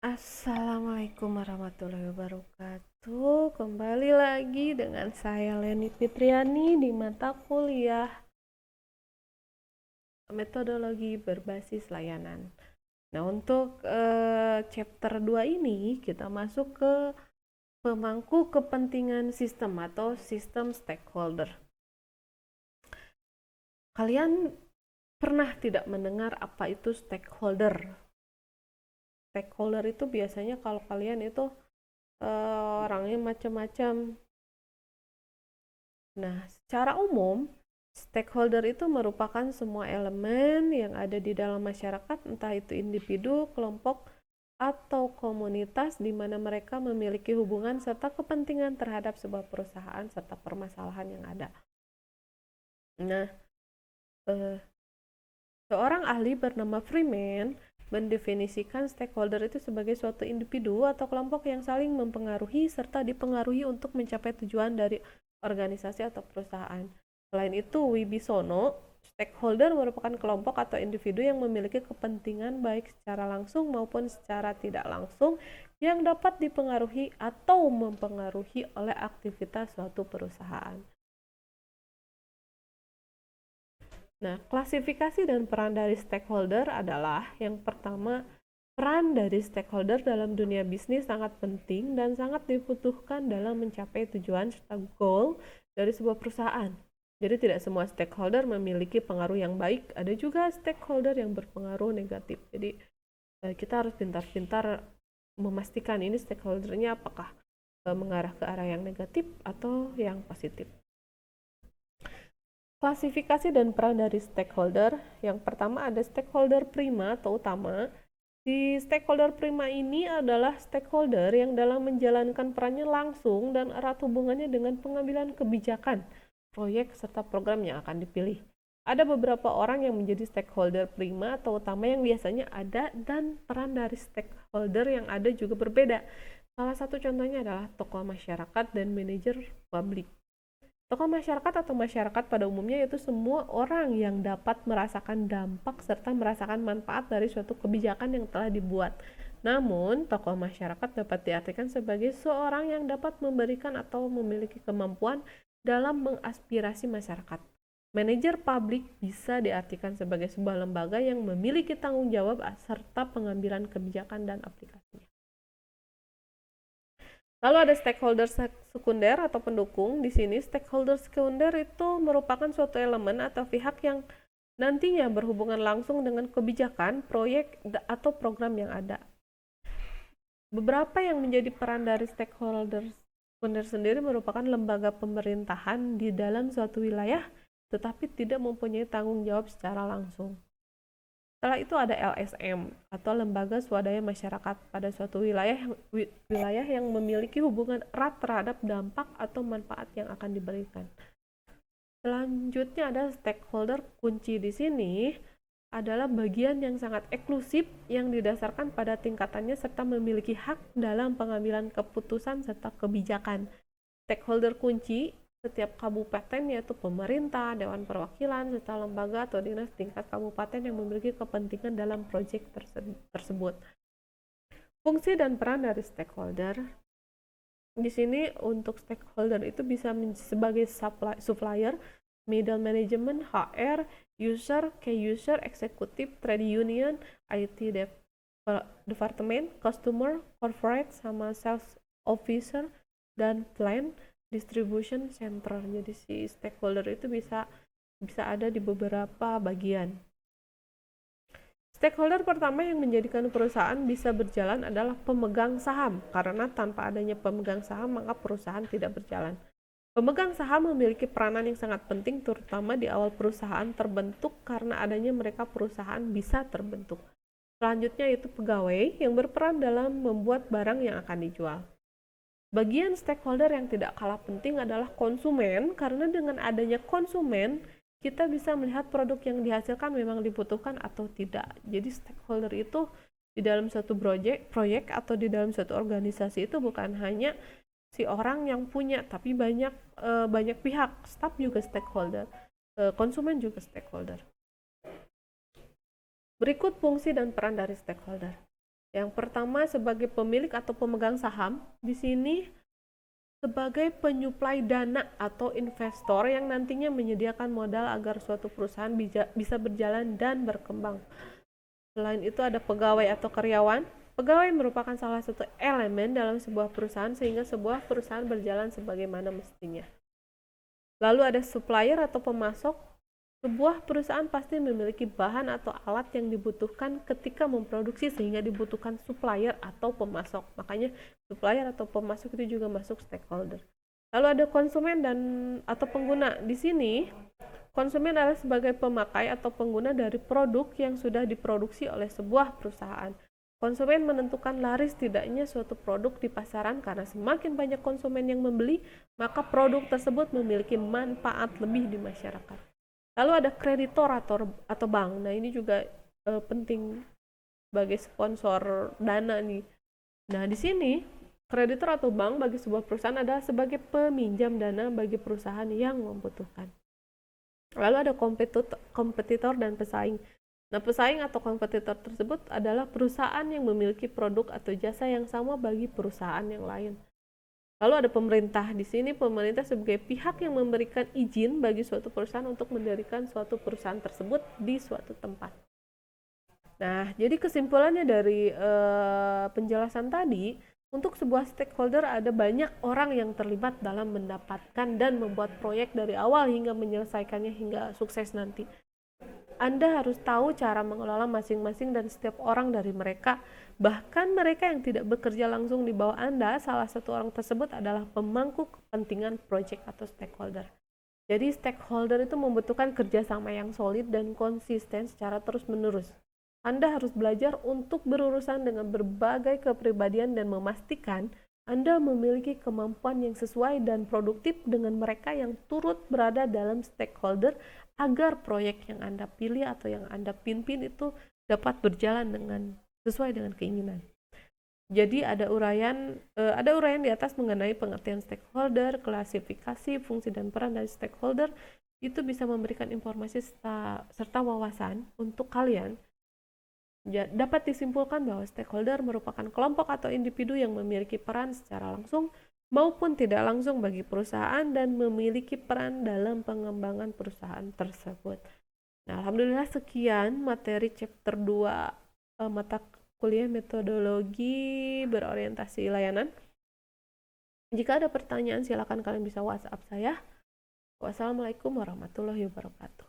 Assalamualaikum warahmatullahi wabarakatuh. Kembali lagi dengan saya Leni Fitriani di mata kuliah metodologi berbasis layanan. Nah, untuk chapter 2 ini kita masuk ke pemangku kepentingan sistem atau sistem stakeholder. Kalian pernah tidak mendengar apa itu stakeholder? Stakeholder itu biasanya kalau kalian itu orangnya macam-macam. Nah, secara umum, stakeholder itu merupakan semua elemen yang ada di dalam masyarakat, entah itu individu, kelompok, atau komunitas di mana mereka memiliki hubungan serta kepentingan terhadap sebuah perusahaan serta permasalahan yang ada. Nah, seorang ahli bernama Freeman mendefinisikan stakeholder itu sebagai suatu individu atau kelompok yang saling mempengaruhi serta dipengaruhi untuk mencapai tujuan dari organisasi atau perusahaan. Selain itu, Wibisono, stakeholder merupakan kelompok atau individu yang memiliki kepentingan baik secara langsung maupun secara tidak langsung yang dapat dipengaruhi atau mempengaruhi oleh aktivitas suatu perusahaan. Nah, klasifikasi dan peran dari stakeholder adalah yang pertama, peran dari stakeholder dalam dunia bisnis sangat penting dan sangat dibutuhkan dalam mencapai tujuan serta goal dari sebuah perusahaan. Jadi tidak semua stakeholder memiliki pengaruh yang baik, ada juga stakeholder yang berpengaruh negatif. Jadi kita harus pintar-pintar memastikan ini stakeholdernya apakah mengarah ke arah yang negatif atau yang positif. Klasifikasi dan peran dari stakeholder. Yang pertama ada stakeholder prima atau utama. Di stakeholder prima ini adalah stakeholder yang dalam menjalankan perannya langsung dan erat hubungannya dengan pengambilan kebijakan, proyek, serta program yang akan dipilih. Ada beberapa orang yang menjadi stakeholder prima atau utama yang biasanya ada, dan peran dari stakeholder yang ada juga berbeda. Salah satu contohnya adalah tokoh masyarakat dan manajer publik. Tokoh masyarakat atau masyarakat pada umumnya yaitu semua orang yang dapat merasakan dampak serta merasakan manfaat dari suatu kebijakan yang telah dibuat. Namun, tokoh masyarakat dapat diartikan sebagai seorang yang dapat memberikan atau memiliki kemampuan dalam mengaspirasi masyarakat. Manajer publik bisa diartikan sebagai sebuah lembaga yang memiliki tanggung jawab serta pengambilan kebijakan dan aplikasinya. Lalu ada stakeholder sekunder atau pendukung. Di sini stakeholder sekunder itu merupakan suatu elemen atau pihak yang nantinya berhubungan langsung dengan kebijakan, proyek, atau program yang ada. Beberapa yang menjadi peran dari stakeholder sekunder sendiri merupakan lembaga pemerintahan di dalam suatu wilayah, tetapi tidak mempunyai tanggung jawab secara langsung. Setelah itu ada LSM atau lembaga swadaya masyarakat pada suatu wilayah yang memiliki hubungan erat terhadap dampak atau manfaat yang akan diberikan. Selanjutnya ada stakeholder kunci. Di sini adalah bagian yang sangat eksklusif yang didasarkan pada tingkatannya serta memiliki hak dalam pengambilan keputusan serta kebijakan. Stakeholder kunci setiap kabupaten yaitu pemerintah, dewan perwakilan, serta lembaga atau dinas tingkat kabupaten yang memiliki kepentingan dalam proyek tersebut. Fungsi dan peran dari stakeholder. Di sini untuk stakeholder itu bisa sebagai supplier, middle management, HR, user, key user, eksekutif, trade union, IT department, customer, corporate, sama sales officer, dan plan distribution center. Jadi si stakeholder itu bisa ada di beberapa bagian. Stakeholder pertama yang menjadikan perusahaan bisa berjalan adalah pemegang saham, karena tanpa adanya pemegang saham maka perusahaan tidak berjalan. Pemegang saham memiliki peranan yang sangat penting terutama di awal perusahaan terbentuk, karena adanya mereka perusahaan bisa terbentuk. Selanjutnya itu pegawai yang berperan dalam membuat barang yang akan dijual. Bagian stakeholder yang tidak kalah penting adalah konsumen, karena dengan adanya konsumen, kita bisa melihat produk yang dihasilkan memang dibutuhkan atau tidak. Jadi stakeholder itu di dalam suatu proyek atau di dalam suatu organisasi itu bukan hanya si orang yang punya, tapi banyak pihak, staf juga stakeholder, konsumen juga stakeholder. Berikut fungsi dan peran dari stakeholder. Yang pertama sebagai pemilik atau pemegang saham, di sini sebagai penyuplai dana atau investor yang nantinya menyediakan modal agar suatu perusahaan bisa berjalan dan berkembang. Selain itu ada pegawai atau karyawan. Pegawai merupakan salah satu elemen dalam sebuah perusahaan sehingga sebuah perusahaan berjalan sebagaimana mestinya. Lalu ada supplier atau pemasok. Sebuah perusahaan pasti memiliki bahan atau alat yang dibutuhkan ketika memproduksi sehingga dibutuhkan supplier atau pemasok. Makanya supplier atau pemasok itu juga masuk stakeholder. Lalu ada konsumen atau pengguna. Di sini konsumen adalah sebagai pemakai atau pengguna dari produk yang sudah diproduksi oleh sebuah perusahaan. Konsumen menentukan laris tidaknya suatu produk di pasaran karena semakin banyak konsumen yang membeli, maka produk tersebut memiliki manfaat lebih di masyarakat. Lalu ada kreditor atau bank. Nah, ini juga penting sebagai sponsor dana nih. Nah, di sini kreditor atau bank bagi sebuah perusahaan adalah sebagai peminjam dana bagi perusahaan yang membutuhkan. Lalu ada kompetitor dan pesaing. Nah, pesaing atau kompetitor tersebut adalah perusahaan yang memiliki produk atau jasa yang sama bagi perusahaan yang lain. Lalu ada pemerintah. Di sini pemerintah sebagai pihak yang memberikan izin bagi suatu perusahaan untuk mendirikan suatu perusahaan tersebut di suatu tempat. Nah, jadi kesimpulannya dari penjelasan tadi, untuk sebuah stakeholder ada banyak orang yang terlibat dalam mendapatkan dan membuat proyek dari awal hingga menyelesaikannya hingga sukses nanti. Anda harus tahu cara mengelola masing-masing dan setiap orang dari mereka. Bahkan mereka yang tidak bekerja langsung di bawah Anda, salah satu orang tersebut adalah pemangku kepentingan proyek atau stakeholder. Jadi stakeholder itu membutuhkan kerjasama yang solid dan konsisten secara terus-menerus. Anda harus belajar untuk berurusan dengan berbagai kepribadian dan memastikan Anda memiliki kemampuan yang sesuai dan produktif dengan mereka yang turut berada dalam stakeholder agar proyek yang Anda pilih atau yang Anda pimpin itu dapat berjalan sesuai dengan keinginan. Jadi ada uraian di atas mengenai pengertian stakeholder, klasifikasi, fungsi dan peran dari stakeholder. Itu bisa memberikan informasi serta wawasan untuk kalian. Dapat disimpulkan bahwa stakeholder merupakan kelompok atau individu yang memiliki peran secara langsung maupun tidak langsung bagi perusahaan dan memiliki peran dalam pengembangan perusahaan tersebut. Nah, alhamdulillah sekian materi chapter 2 mata kuliah metodologi berorientasi layanan. Jika ada pertanyaan silakan kalian bisa WhatsApp saya. Wassalamualaikum warahmatullahi wabarakatuh.